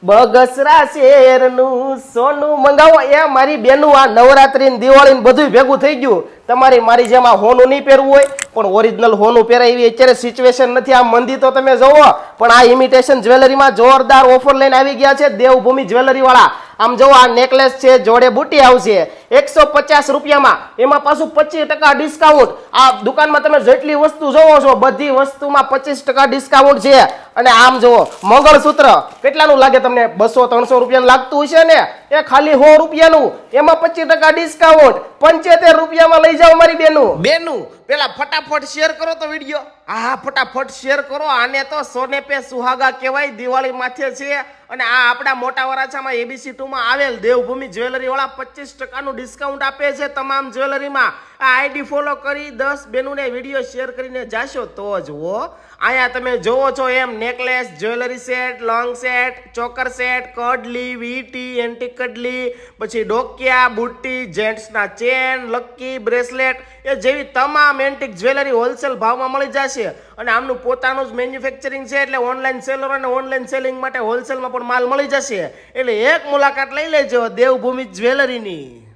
બગસરા શેરનું સોનું મંગાવો એ મારી બેનું આ નવરાત્રી ને દિવાળી ને બધું ભેગું થઈ ગયું. તમારી મારી જેમ આ હોનું નહીં પહેરવું હોય પણ ઓરિજિનલ હોનું પહેરાય એવી અત્યારે સિચ્યુએશન નથી. આ મંદી તો તમે જોવો પણ આ ઇમિટેશન જ્વેલરીમાં જોરદાર ઓફર લઈને આવી ગયા છે દેવભૂમિ જ્વેલરી વાળા. આમ જો આ નેકલેસ છે, જોડે બુટી આવશે 150 રૂપિયામાં, એમાં પાછું 25% ડિસ્કાઉન્ટ. આ દુકાનમાં તમે જેટલી વસ્તુ જોવો છો બધી વસ્તુમાં 25% ડિસ્કાઉન્ટ છે. અને આમ જુઓ મંગળસૂત્ર કેટલાનું લાગે તમને? 200-300 રૂપિયાનું લાગતું હશે ને, એ ખાલી 100 રૂપિયાનું, એમાં 25% ડિસ્કાઉન્ટ 75 રૂપિયામાં લઈ જાઓ મારી બેનું. પેલા ફટાફટ શેર કરો તો વિડીયો. હા ફટાફટ શેર કરો. આને તો સોને પે સુહાગા કહેવાય, દિવાળી માથે છે. અને આ આપણા મોટા વરાછામાં ABC 2 માં આવેલ દેવભૂમિ જ્વેલરી વાળા 25% ડિસ્કાઉન્ટ આપે છે તમામ જ્વેલરીમાં. આ આઈડી ફોલો કરી 10 બેનુને વિડીયો શેર કરીને જાશો તો જ હો. અહીંયા તમે જોવો છો એમ necklace, jewellery set, long set, choker set, કડલી, વીટી, એન્ટી કડલી, પછી ડોકિયા, બુટ્ટી, જેન્ટ્સના ચેન, લક્કી, બ્રેસલેટ એ જેવી તમામ એન્ટિક જ્વેલરી હોલસેલ ભાવમાં મળી જશે. અને આમનું પોતાનું જ મેન્યુફેક્ચરિંગ છે એટલે ઓનલાઈન સેલર અને ઓનલાઈન સેલિંગ માટે હોલસેલમાં પણ માલ મળી જશે. એટલે એક મુલાકાત લઈ લેજો દેવભૂમિ જ્વેલરીની.